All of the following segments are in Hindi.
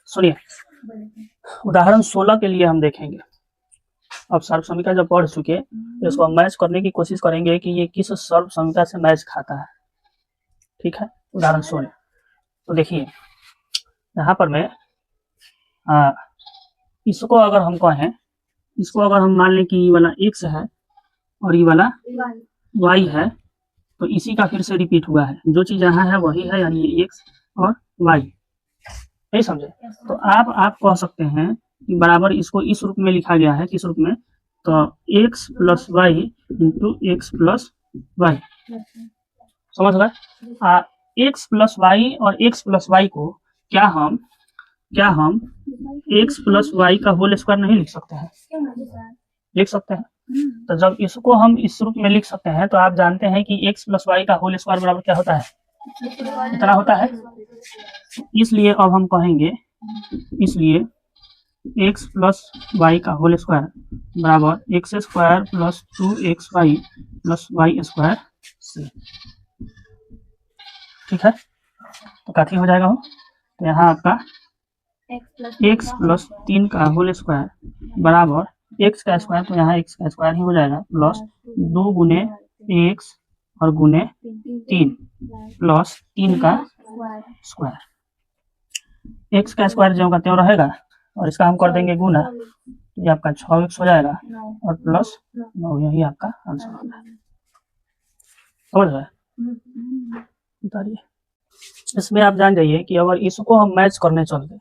सुनिए, उदाहरण 16 के लिए हम देखेंगे। अब सर्व समीकरण जब पढ़ चुके तो इसको हम मैच करने की कोशिश करेंगे कि ये किस सर्व समीकरण से मैच खाता है। ठीक है, उदाहरण 16 तो देखिए यहाँ पर मैं इसको अगर हम कहें, इसको अगर हम मान लें कि ये वाला x है और ये वाला y है, तो इसी का फिर से रिपीट हुआ है। जो चीज यहाँ है वही है, यानी ये x और y, नहीं समझे? तो आप कह सकते हैं कि बराबर इसको इस रूप में लिखा गया है। किस रूप में? तो x plus y into x plus y. समझ गए? x प्लस वाई और x प्लस वाई को क्या हम x प्लस वाई का होल स्क्वायर नहीं लिख सकते हैं? लिख सकते हैं। तो जब इसको हम इस रूप में लिख सकते हैं तो आप जानते हैं कि x प्लस वाई का होल स्क्वायर बराबर क्या होता है? इतना होता है। इसलिए अब हम कहेंगे, इसलिए x प्लस वाई का होल स्क्वायर बराबर x square plus 2xy plus y square से। ठीक है, तो काफी हो जाएगा हो। तो यहाँ आपका x प्लस 3 का होल स्क्वायर बराबर x का स्क्वायर, तो यहाँ x का स्क्वायर ही हो जाएगा, प्लस 2 गुने x और गुने 3 प्लस 3 का स्क्वायर। x का स्क्वायर जो का त्यों रहेगा और इसका हम कर देंगे गुना, ये आपका 6x हो जाएगा और प्लस 9, यही आपका आंसर होगा। समझ गए? उतारिए। इसमें आप जान जाइए कि अगर इसको हम मैच करने चलते,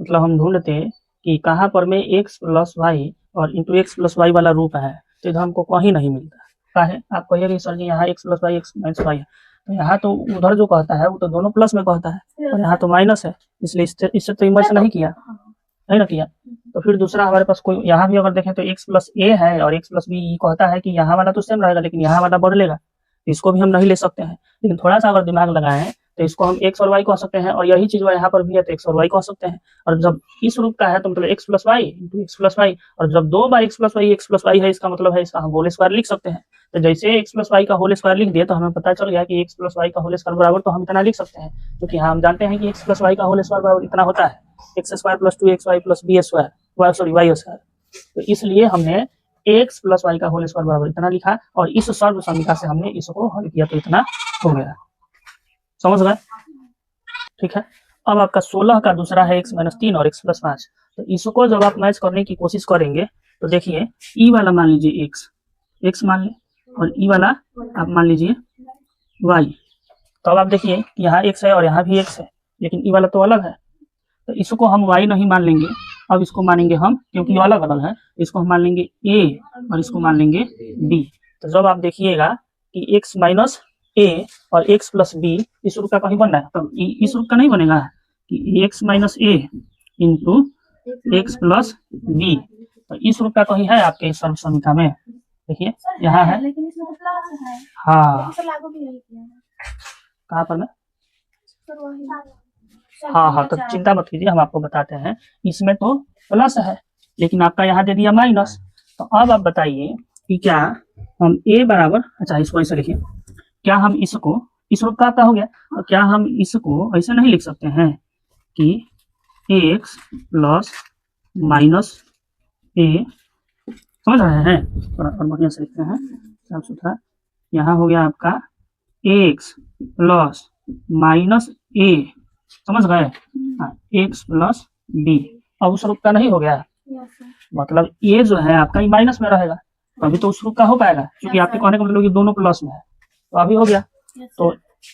मतलब हम ढूंढते कि कहाँ पर में x प्लस वाई और इंटू एक्स प्लस वाई वाला रूप है, तो इधर हमको कहीं नहीं मिलता। क्या है? आप कहिए कि सर जी यहाँ x plus y x minus y है, तो यहाँ तो उधर जो कहता है वो तो दोनों प्लस में कहता है और यहाँ तो माइनस है, इसलिए इससे तो इमर्ज नहीं किया, नहीं ना किया। तो फिर दूसरा हमारे पास कोई, यहाँ भी अगर देखें तो x प्लस ए है और x प्लस बी कहता है कि यहाँ वाला तो सेम रहेगा लेकिन यहाँ वाला बदलेगा, इसको भी हम नहीं ले सकते हैं। लेकिन थोड़ा सा अगर दिमाग लगाएं तो इसको हम x और y कह सकते हैं, और यही चीज यहाँ पर भी है तो x और y कह सकते हैं। और जब इस रूप का है तो मतलब x plus y into x plus y, और जब 2 बार x प्लस वाई है, इसका मतलब है इसका हम होल स्क्वायर लिख सकते हैं। तो जैसे x प्लस वाई का होल स्क्वायर लिख दिए तो हमें पता चल गया कि x प्लस वाई का होल स्क्वायर बराबर तो हम इतना लिख सकते हैं, क्योंकि यहाँ हम जानते हैं कि x प्लस वाई का होल स्क्वायर बराबर इतना होता है, x square plus 2xy plus b square, y square. तो इसलिए हमने x प्लस वाई का होल स्क्वायर बराबर इतना लिखा और इस सर्व समीकरण से हमने इसको हल किया तो इतना हो गया। समझ गए? ठीक है। अब आपका 16 का दूसरा है x माइनस 3 और x प्लस 5। तो इसको जब आप मैच करने की कोशिश करेंगे तो देखिए ई वाला मान लीजिए x मान लें और ई वाला आप मान लीजिए y। तो अब आप देखिए यहाँ x है और यहाँ भी x है, लेकिन ई वाला तो अलग है, तो इसको हम y नहीं मान लेंगे। अब इसको मानेंगे हम, क्योंकि ये अलग अलग है, इसको हम मान लेंगे a और इसको मान लेंगे b। तो जब आप देखिएगा कि x माइनस a और x प्लस b इस रूप का कहीं बन रहा है, तो इस रूप का नहीं बनेगा कि x minus a into x plus b, तो इस रूप का कहीं है आपके सर्व समीकरण में? देखिए यहाँ है, हाँ कहाँ पर में, हाँ, तो चिंता मत कीजिए, हम आपको बताते हैं। इसमें तो प्लस है लेकिन आपका यहाँ दे दिया माइनस। तो अब आप बताइए कि क्या हम a बराबर, अच्छा इसको ऐसे लिखिए, क्या हम इसको इस रूप का आपका हो गया, तो क्या हम इसको ऐसे नहीं लिख सकते हैं कि x प्लस माइनस a, समझ रहे हैं? और बढ़िया से लिखते हैं साफ सुथरा। यहाँ हो गया आपका x प्लस माइनस a, समझ गए? x plus b। अब उस रूप का नहीं हो गया, मतलब a जो है आपका माइनस में रहेगा, तो अभी तो उस रूप का हो पाएगा, क्योंकि आपके कहने का मतलब ये दोनों प्लस में है, तो अभी हो गया। तो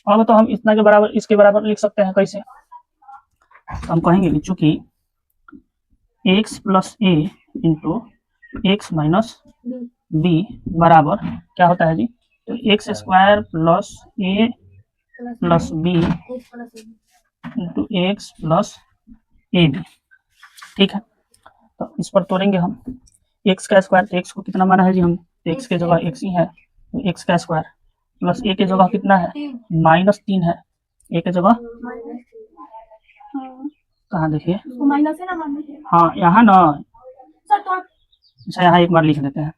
अब तो हम इतना के बराबर इसके बराबर लिख सकते हैं, कैसे? तो हम कहेंगे कि चूंकि x plus a into x minus b बराबर क्या होता है जी, तो x square plus a plus b into x plus A B. ठीक है, तो इस पर तोड़ेंगे हम x का स्क्वायर, तो x को कितना माना है जी हम, x के जगह x ही है, तो x का स्क्वायर प्लस a के जगह कितना है, माइनस 3 है, a के जगह कहाँ देखिए, हाँ यहाँ ना, अच्छा यहाँ एक बार लिख देते हैं,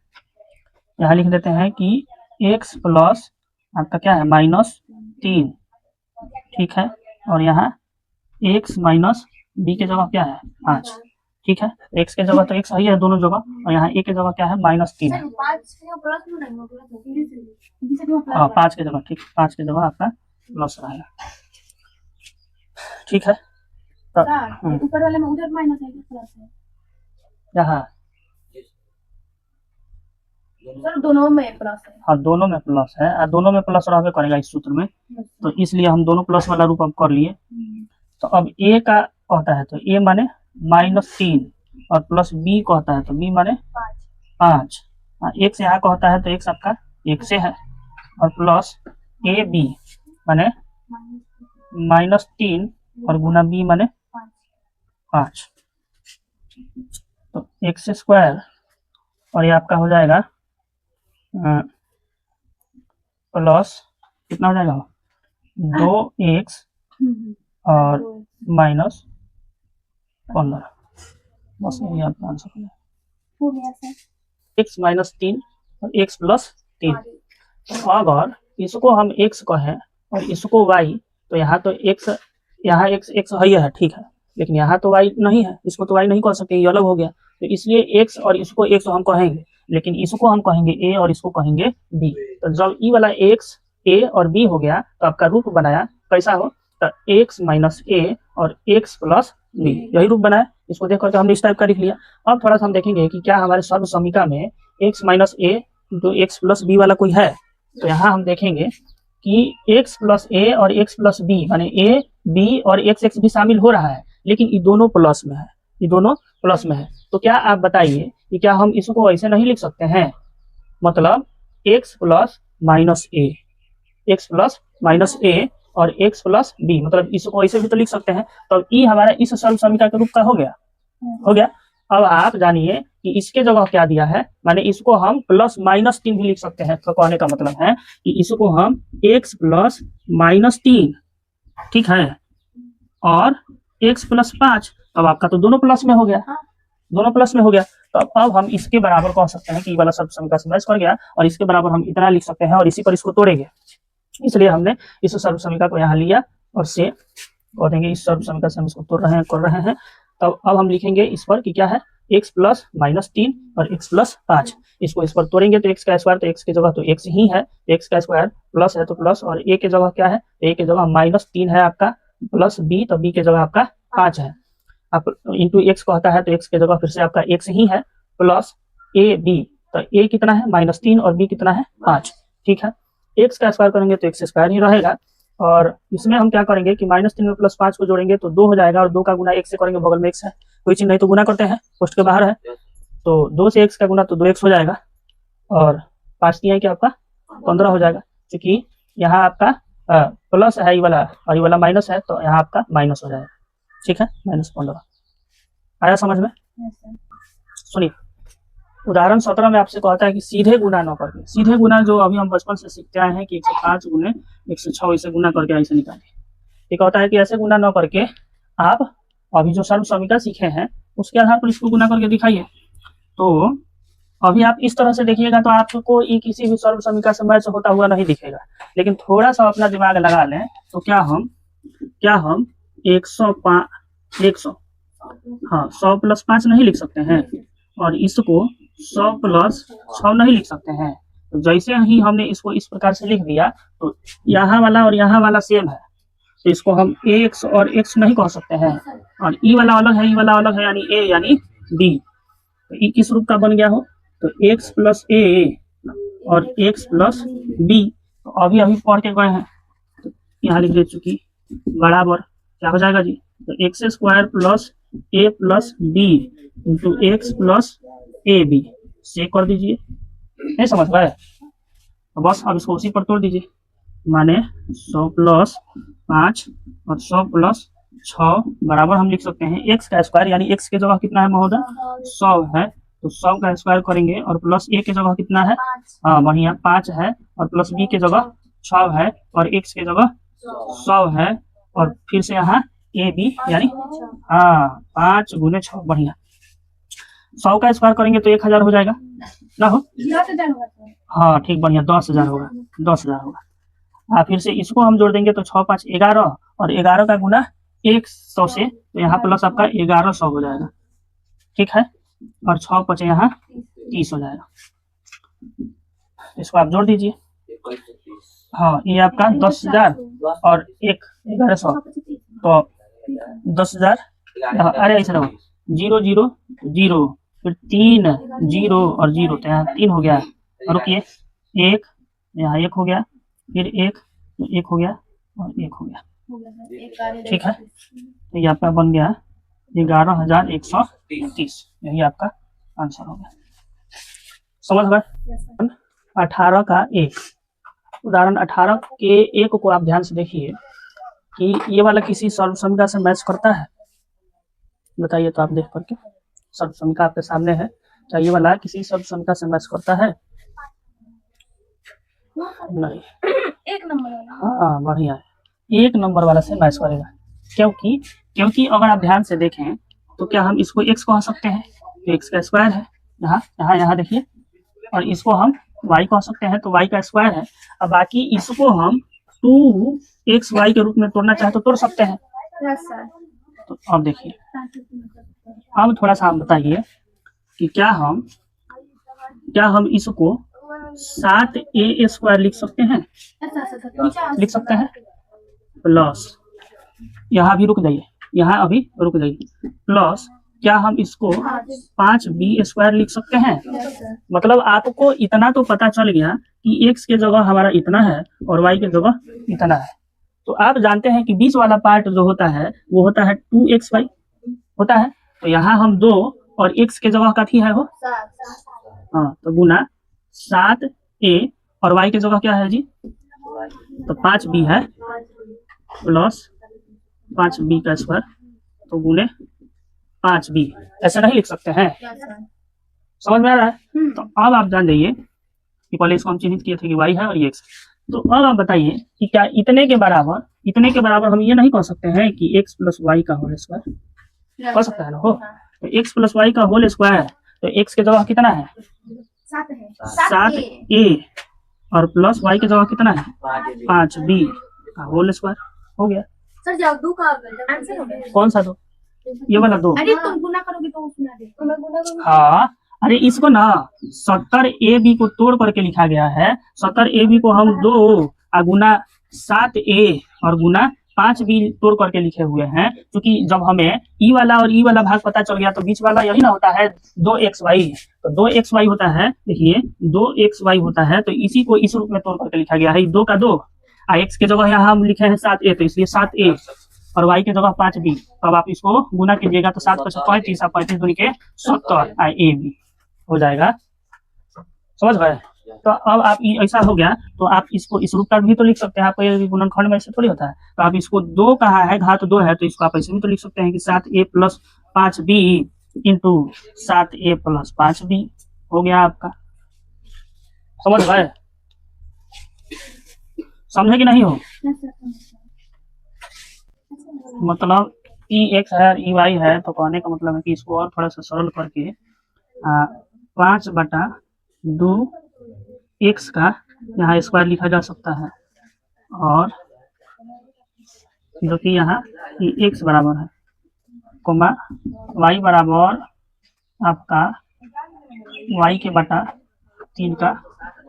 यहाँ लिख देते हैं कि x प्लस आपका क्या है माइनस 3, ठीक है, और यहाँ एक्स माइनस बी के जगह क्या है 5, ठीक है। एक्स के जगह तो एक्स सही है दोनों जगह, और यहाँ ए के जगह क्या है -3 है। 5 के जगह, ठीक, 5 के जगह आपका प्लस रहेगा, ठीक है। ऊपर वाले में उधर माइनस है कि प्लस है? यहाँ सर दोनों में प्लस है। हाँ दोनों में प्लस है, और दोनों में प्लस रहबे करेगा इस सूत्र में, तो इसलिए हम दोनों प्लस वाला रूप अब कर लिए। तो अब ए का कहता है तो ए माने -3 और प्लस बी कहता है तो बी माने 5। एक्स यहाँ कहता है तो एक्स आपका 1 से है, और प्लस ए बी माने -3 और गुना बी माने 5, तो एक्स स्क्वायर और ये आपका हो जाएगा प्लस कितना हो जाएगा 2x और -15, बस यही आपका आंसर है। x -3 और x + 3। तो अगर इसको हम x कहें और इसको y, तो यहाँ तो x, यहाँ x है, ठीक है, लेकिन यहाँ तो y नहीं है, इसको तो y नहीं कह सकते, ये अलग हो गया। तो इसलिए x और इसको x हम कहेंगे, लेकिन इसको हम कहेंगे a और इसको कहेंगे b। तो जब ई वाला x a और b हो गया तो आपका रूप बनाया कैसा हो, तो x - a और x + b, यही रूप बनाया। इसको देख करके हमने इस टाइप का लिख लिया। अब थोड़ा सा हम देखेंगे कि क्या हमारे सर्व समीकरण में x - a तो x + b वाला कोई है। तो यहाँ हम देखेंगे कि x + a और x + b माने a b और x भी शामिल हो रहा है, लेकिन ये दोनों प्लस में है, ये दोनों प्लस में है। तो क्या आप बताइए कि क्या हम इसको ऐसे नहीं लिख सकते हैं, मतलब x + -a, x + -a और x + b, मतलब इसको ऐसे भी तो लिख सकते हैं। तो ई हमारा इस सर्व समीकरण के रूप का हो गया, हो गया। अब आप जानिए कि इसके जगह क्या दिया है, माने इसको हम +-3 भी लिख सकते हैं। तो कहने का मतलब है कि इसको हम x + -3, ठीक है, और x + 5, अब आपका तो दोनों प्लस में हो गया, दोनों प्लस में हो गया। तो अब हम इसके बराबर कह सकते हैं कि ये वाला सर्व समीकरण से मैच कर गया, और इसके बराबर हम इतना लिख सकते हैं, और इसी पर इसको तोड़ेंगे। इसलिए हमने इस सर्व समीकरण को यहाँ लिया और से कह देंगे इस सर्व समीकरण से हम इसको तोड़ रहे हैं, कर रहे हैं। तब अब हम लिखेंगे इस पर कि क्या है, x + -3 और x + 5। इसको इस पर तोड़ेंगे तो x का स्क्वायर, तो x की जगह तो x ही है, x का स्क्वायर प्लस है तो प्लस, और a की जगह क्या है, a की जगह -3 है आपका, प्लस b, तो b की जगह आपका 5 है। आप इंटू x कहता है तो x की जगह फिर से आपका x ही है, प्लस a b, तो a कितना है -3 और b कितना है 5, ठीक है। x का स्क्वायर करेंगे तो x² ही रहेगा, और इसमें हम क्या करेंगे कि -3 में +5 को जोड़ेंगे तो 2 हो जाएगा, और 2 का गुना x से करेंगे, बगल में x है, कोई चीज नहीं तो गुना करते हैं, पोस्ट के बाहर है, तो 2 से x का गुना तो 2x हो जाएगा, और 5 दिया कि आपका 15 हो जाएगा, क्योंकि यहाँ आपका प्लस है ये वाला और ये वाला माइनस है, तो यहाँ आपका माइनस हो जाएगा, ठीक है, -15। आया समझ में? सुनिए, उदाहरण 17 में आपसे कहता है कि सीधे गुना न करके, सीधे गुना जो अभी हम बचपन से सीखते आए हैं कि 105 गुने 106 इसे गुना करके ऐसे निकालें। ये कहता है कि ऐसे गुना न करके आप अभी जो सर्व समीकरण सीखे हैं उसके आधार पर इसको गुना करके दिखाइए। तो अभी आप इस तरह से देखिएगा तो आपको ये किसी भी सर्व समीकरण से मैच होता हुआ नहीं दिखेगा, लेकिन थोड़ा सा अपना दिमाग लगा लें तो क्या हम 100 हाँ 100 + 5 नहीं लिख सकते हैं, और इसको 100 + 6 नहीं लिख सकते हैं। तो जैसे ही हमने इसको इस प्रकार से लिख दिया तो यहाँ वाला और यहाँ वाला सेम है, तो इसको हम x और x नहीं कह सकते हैं, और ई वाला अलग है, ई वाला अलग है, यानी a यानी b। तो ई किस रूप का बन गया हो, तो x + a और x + b। तो अभी पढ़ के गए हैं, तो यहाँ लिख दे चुकी बराबर क्या हो जाएगा जी, तो x² + a + b into x + ab से कर दीजिए, नहीं समझ पाए, तो बस अब इसको उसी पर तोड़ दीजिए, माने 100 + 5 और 100 + 6 बराबर हम लिख सकते हैं x का स्क्वायर, यानी x की जगह कितना है महोदय 100 है, तो 100 का स्क्वायर करेंगे, और प्लस a की जगह कितना है, हाँ बढ़िया 5 है, और प्लस b की जगह 6 है, और x की जगह 100 है, और फिर से यहाँ a b यानी हाँ 5 × 6, बढ़िया। 100 का स्क्वायर करेंगे तो 1000 हो जाएगा ना, हो हाँ ठीक, बढ़िया 10,000 होगा, 10,000 होगा। फिर से इसको हम जोड़ देंगे तो 6 × 5 = 11, और 11 का गुना 100 से, तो यहाँ प्लस आपका 1100 हो जाएगा, ठीक है। और 6 बचे यहाँ 30 हो जाएगा। इसको आप जोड़ दीजिए। हाँ, ये आपका 10,000 और 1100, तो 10,000। अरे ऐसे रहो, 0 0 0, फिर 3 0 और 0, तो यहाँ 3 हो गया। और रुकिए, 1 यहाँ 1 हो गया, फिर 1 हो गया और 1 हो गया, ठीक है। तो ये आपका बन गया 11,130। यही आपका आंसर हो गया। समझ गए। 18 का 1, उदाहरण 18 के 1 को आप ध्यान से देखिए कि ये वाला किसी सर्वसमिका से मैच करता है, बताइए तो आप देख करके। सर्वसमिका आपके सामने है, क्या ये वाला किसी सर्वसमिका से मैच करता है? नहीं। एक नंबर वाला, हाँ बढ़िया है, 1 नंबर वाला से मैच करेगा। क्योंकि अगर आप ध्यान से देखें तो क्या हम इसको x कह सकते हैं, तो x का स्क्वायर है, यहाँ देखिए। और इसको हम y कह सकते हैं, तो y का स्क्वायर है। अब बाकी इसको हम 2xy के रूप में तोड़ना चाहे तो तोड़ सकते हैं। तो अब देखिए, अब थोड़ा सा हम बताइए कि क्या हम इसको 7a² लिख सकते हैं? लिख सकते हैं। प्लस यहाँ भी रुक जाइए, यहाँ अभी रुक जाइए, प्लस क्या हम इसको 5b² लिख सकते हैं? मतलब आपको इतना तो पता चल गया कि x के जगह हमारा इतना है और y के जगह इतना है। तो आप जानते हैं कि बीच वाला पार्ट जो होता है वो होता है 2xy होता है। तो यहाँ हम 2 और x के जगह काफी है वो, हाँ, तो गुना 7a और y के जगह क्या है जी, तो 5b है, प्लस 5b का स्क्वायर, तो गुने 5b। ऐसा नहीं लिख सकते हैं? समझ में आ रहा है? तो अब आप जान जाइए कि पहले इसको हम चिन्हित किए थे कि y है और ये x। तो अब आप बताइए कि क्या इतने के बराबर हम ये नहीं कह सकते हैं कि x प्लस वाई का होल स्क्वायर? कह सकते हैं ना हो। तो x प्लस वाई का होल स्क्वायर, तो x के जगह कितना है? 7a और प्लस y के जगह कितना है? 5b का होल स्क्वायर हो गया। सर जब 2 का आंसर हो गया। कौन सा 2? ये वाला 2। अरे तुम गुना करोगे तो उसमें आ जाएगा। हाँ, अरे इसको ना 70ab को तोड़ करके लिखा गया है। 70ab को हम 2 गुना 7a और गुना 5b तोड़ करके लिखे हुए हैं, क्योंकि जब हमें ई वाला और ई वाला भाग पता चल गया तो बीच वाला यही ना होता है 2xy, तो 2xy होता है। देखिए 2xy होता है, तो इसी को इस रूप में तोड़ करके लिखा गया है। 2 का 2, x के जगह यहाँ हम लिखे हैं 7a, तो इसलिए 7a और y के जगह 5b। तो अब आप इसको गुना कीजिएगा तो 7 × 35 और 35 दूनी के 70 ab हो जाएगा। समझ गए? तो अब आप ऐसा हो गया तो आप इसको इस रूप का भी तो लिख सकते हैं। आपको गुणनखंड में ऐसे थोड़ी होता है। तो आप इसको 2 कहा है, घात 2 है, तो इसको आप ऐसे भी तो लिख सकते हैं कि 7a + 5b into 7a + 5b हो गया आपका। समझ गए? समझे कि नहीं हो? मतलब x है और y है, तो कहने का मतलब है कि इसको और थोड़ा सा सरल करके 5/2x का यहाँ स्क्वायर लिखा जा सकता है, और जो कि यहाँ x बराबर है, कोमा y बराबर आपका y के बटा 3 का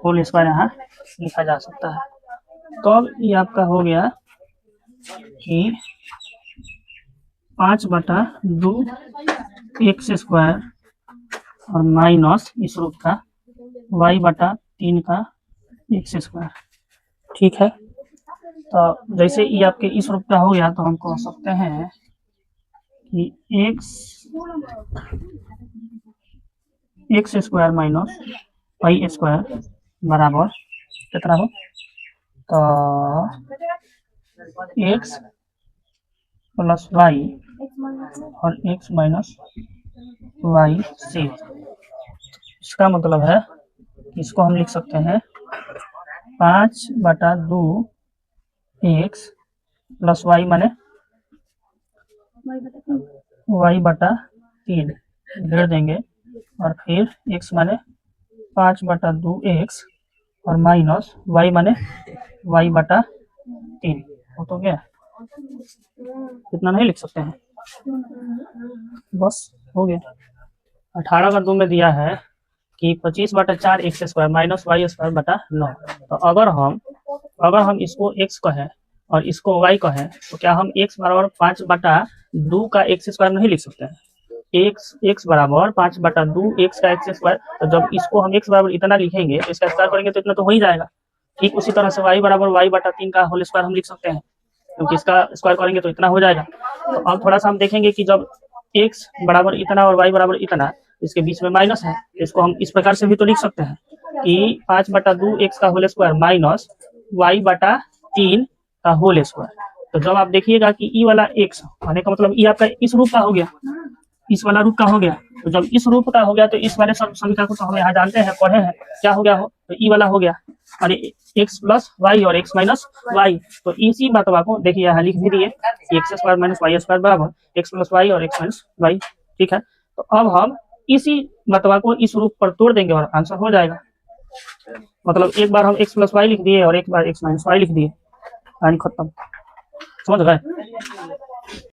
होल स्क्वायर यहाँ लिखा जा सकता है। तो अब ये आपका हो गया कि 5/2x² और माइनस इस रूप का y/3 का x²। ठीक है, तो जैसे ये आपके इस रूप का हो गया तो हम कह सकते हैं कि x² माइनस y² बराबर कितना हो, तो x प्लस y और x माइनस y से। इसका मतलब है कि इसको हम लिख सकते हैं 5/2x प्लस y माने y/3 घेर देंगे, और फिर x माने 5/2x और माइनस y माने y/3 हो तो गया। इतना नहीं लिख सकते हैं? बस हो गया। 18 का 2 में दिया है कि 25/4 x square minus y square बटा 9। तो अगर हम इसको x कहें और इसको y कहें तो क्या हम x बराबर 5/2 का एक्स स्क्वायर नहीं लिख सकते हैं? x बराबर 5/2 x का एक्स स्क्वायर। तो जब इसको हम x बराबर इतना लिखेंगे तो इसका स्क्वायर करेंगे तो इतना तो हो ही जाएगा। ठीक उसी तरह से y बराबर y/3 का होल स्क्वायर हम लिख सकते हैं, क्योंकि इसका स्क्वायर करेंगे तो इतना हो जाएगा। तो अब थोड़ा सा हम देखेंगे कि जब x बराबर इतना और y बराबर इतना, इसके बीच में माइनस है, तो इसको हम इस प्रकार से भी तो लिख सकते हैं कि 5/2 x का होल स्क्वायर माइनस y/3 का होल स्क्वायर। तो जब आप देखिएगा कि ई वाला x आने का मतलब ई आपका इस रूप का हो गया, इस वाला रूप का हो गया। तो जब इस रूप का हो गया तो इस वाले संख्या को तो हम यहाँ जानते हैं, पढ़े हैं, क्या हो गया हो, तो ई वाला हो गया। और x प्लस वाई और x माइनस वाई, तो इसी बातवा को देखिए यहाँ लिख भी दिए, x square minus y square बराबर x प्लस वाई और x माइनस वाई। ठीक है, तो अब हम इसी बातवा को इस रूप पर तोड़ देंगे और आंसर हो जाएगा। मतलब एक बार हम x प्लस वाई लिख दिए और एक बार x माइनस वाई लिख दिए, कहानी खत्म। समझ गए?